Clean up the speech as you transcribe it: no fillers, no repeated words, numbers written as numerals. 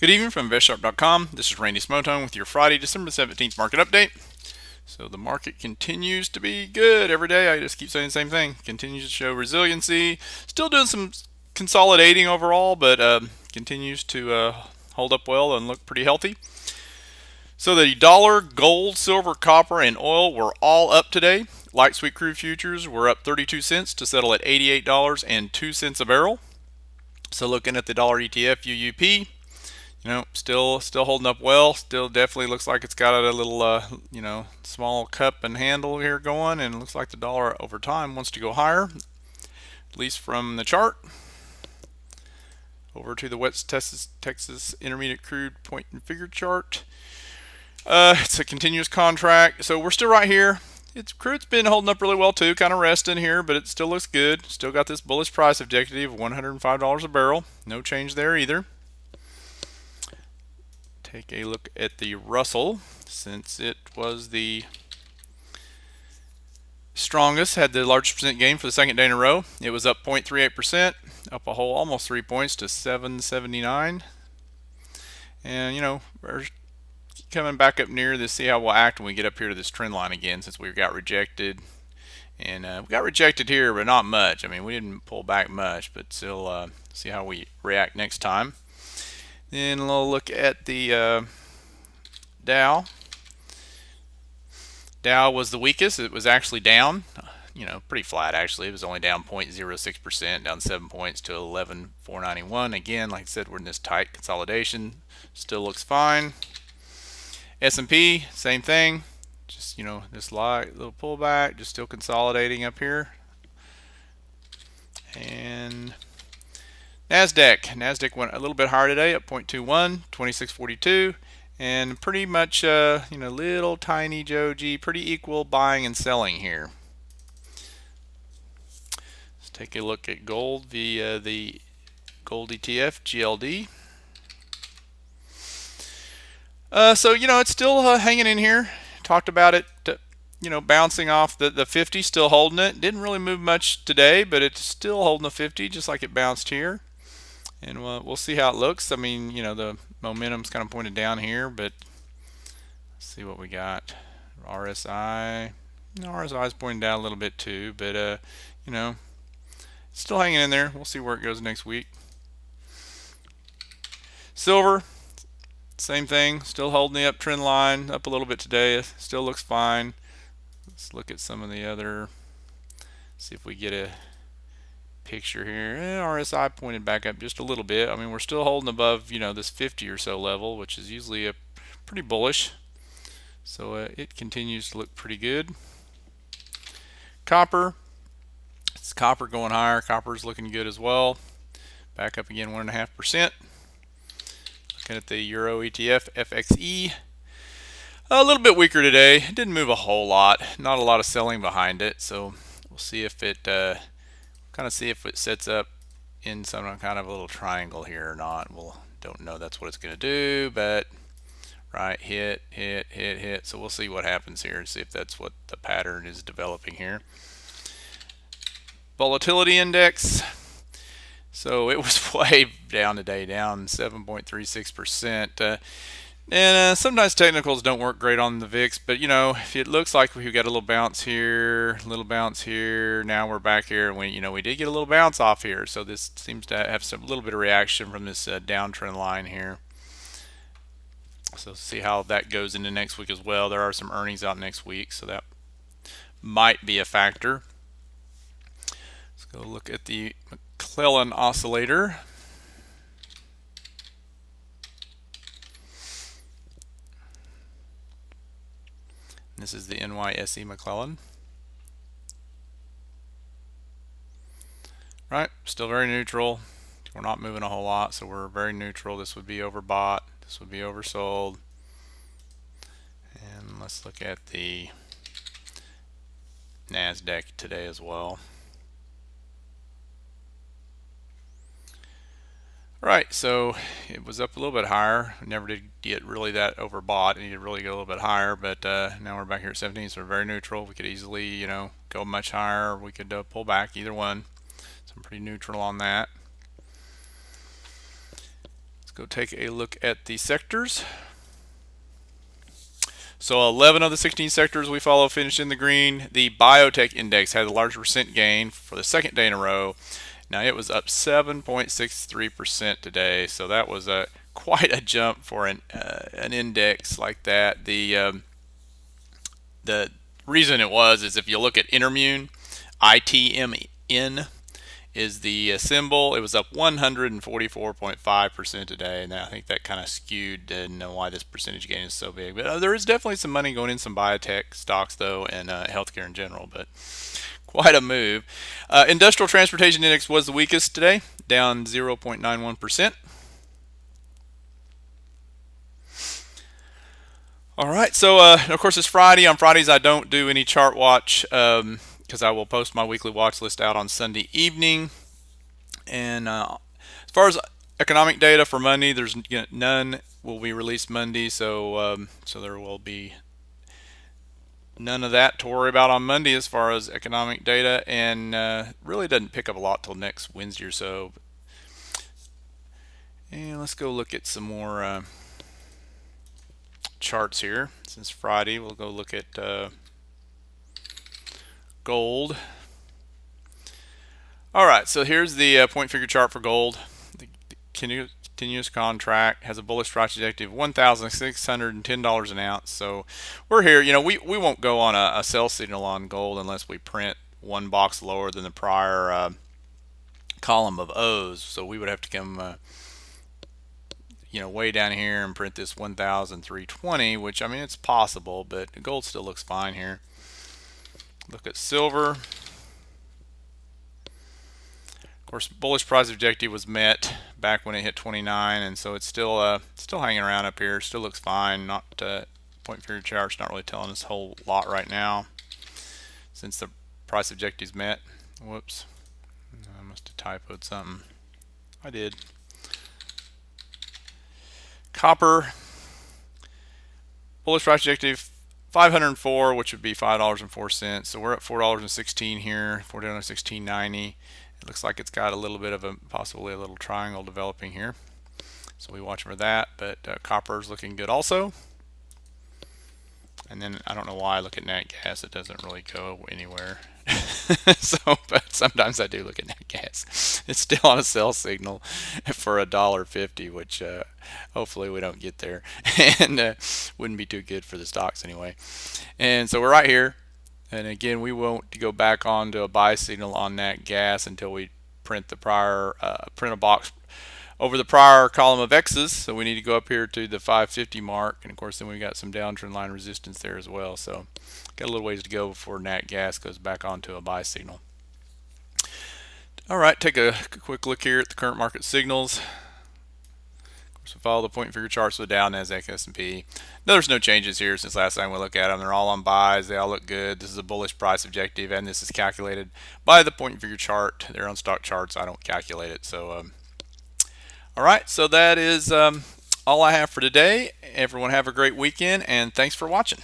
Good evening from InvestSharp.com. This is Randy Smotone with your Friday, December 17th market update. So the market continues to be good every day. I just keep saying the same thing. Continues to show resiliency. Still doing some consolidating overall, but continues to hold up well and look pretty healthy. So the dollar, gold, silver, copper, and oil were all up today. Light sweet crude futures were up 32 cents to settle at $88.02 a barrel. So looking at the dollar ETF UUP, still holding up well. Still definitely looks like it's got a little, small cup and handle here going, and it looks like the dollar over time wants to go higher, at least from the chart. Over to the West Texas Intermediate Crude Point and Figure chart. It's a continuous contract, so we're still right here. Crude's been holding up really well too, kind of resting here, but it still looks good. Still got this bullish price objective of $105 a barrel. No change there either. Take a look at the Russell, since it was the strongest, had the largest percent gain for the second day in a row. It was up 0.38%, up a whole almost 3 points to 779. And we're coming back up near this, see how we'll act when we get up here to this trend line again, since we got rejected. And we got rejected here, but not much. I mean, we didn't pull back much, but still see how we react next time. Then we'll look at the Dow. Dow was the weakest. It was actually down, pretty flat actually. It was only down 0.06%, down 7 points to 11,491. Again, like I said, we're in this tight consolidation. Still looks fine. S&P, same thing. Just, this light little pullback, just still consolidating up here. And NASDAQ went a little bit higher today, up 0.21, 2642, and pretty much, little tiny Joji, pretty equal buying and selling here. Let's take a look at gold via the gold ETF, GLD. So, it's still hanging in here. Talked about it, bouncing off the 50, still holding it. Didn't really move much today, but it's still holding the 50, just like it bounced here. And we'll see how it looks. I mean, the momentum's kind of pointed down here, but let's see what we got. RSI. RSI is pointing down a little bit too, but still hanging in there. We'll see where it goes next week. Silver, same thing. Still holding the uptrend line, up a little bit today. Still looks fine. Let's look at some of the other. See if we get a picture here. RSI pointed back up just a little bit. I mean, we're still holding above, this 50 or so level, which is usually a pretty bullish. So it continues to look pretty good. Copper. It's copper going higher. Copper's looking good as well. Back up again 1.5%. Looking at the Euro ETF, FXE. A little bit weaker today. It didn't move a whole lot. Not a lot of selling behind it. So we'll see if it sets up in some kind of a little triangle here or not. We'll don't know that's what it's going to do, but right, hit. So we'll see what happens here and see if that's what the pattern is developing here. Volatility index. So it was way down today, down 7.36%. And sometimes technicals don't work great on the VIX, but if it looks like we've got a little bounce here, now we're back here, and we did get a little bounce off here, so this seems to have some little bit of reaction from this downtrend line here. So see how that goes into next week as well. There are some earnings out next week, so that might be a factor. Let's go look at the McClellan oscillator. This is the NYSE McClellan. Right, still very neutral. We're not moving a whole lot, so we're very neutral. This would be overbought. This would be oversold. And let's look at the NASDAQ today as well. Right, so it was up a little bit higher. Never did get really that overbought. It needed to really go a little bit higher, but now we're back here at 17, so we're very neutral. We could easily, go much higher, or we could pull back, either one. So I'm pretty neutral on that. Let's go take a look at the sectors. So 11 of the 16 sectors we follow finished in the green. The biotech index had a large percent gain for the second day in a row. Now it was up 7.63% today, so that was quite a jump for an index like that. The reason it was is if you look at Intermune, ITMN is the symbol. It was up 144.5% today, and I think that kind of skewed and why this percentage gain is so big. But there is definitely some money going in some biotech stocks though, and healthcare in general. But quite a move. Industrial transportation index was the weakest today, down 0.91%. All right, so of course it's Friday. On Fridays I don't do any chart watch because I will post my weekly watch list out on Sunday evening. And as far as economic data for Monday, there's none will be released Monday, so so there will be none of that to worry about on Monday as far as economic data, and really doesn't pick up a lot till next Wednesday or so. And let's go look at some more charts here. Since Friday, we'll go look at gold. All right, so here's the point figure chart for gold. The continuous contract has a bullish price objective of $1,610 an ounce. So we're here. You know, we won't go on a sell signal on gold unless we print one box lower than the prior column of O's. So we would have to come you know, way down here and print this 1,320, which, I mean, it's possible, but gold still looks fine here. Look at silver. Of course, bullish price objective was met back when it hit 29, and so it's still hanging around up here. Still looks fine. Not point figure chart's not really telling us a whole lot right now since the price objective's met. Whoops, I must have typoed something. I did. Copper, bullish price objective 504, which would be $5.04. So we're at $4.16 here, $4.16.90. It looks like it's got a little bit of possibly a little triangle developing here. So we watch for that, but copper is looking good also. And then I don't know why I look at nat gas, it doesn't really go anywhere. But sometimes I do look at nat gas. It's still on a sell signal for $1.50, which hopefully we don't get there, and wouldn't be too good for the stocks anyway. And so we're right here, and again we won't go back onto a buy signal on nat gas until we print the prior print a box over the prior column of X's. So we need to go up here to the 550 mark, and of course then we got some downtrend line resistance there as well. So got a little ways to go before nat gas goes back onto a buy signal. All right, take a quick look here at the current market signals. Of course, we follow the point figure charts for the Dow, Nasdaq, S&P. No, there's no changes here since last time we looked at them. They're all on buys. They all look good. This is a bullish price objective, and this is calculated by the point figure chart. They're on stock charts. I don't calculate it. So all right, so that is all I have for today. Everyone have a great weekend, and thanks for watching.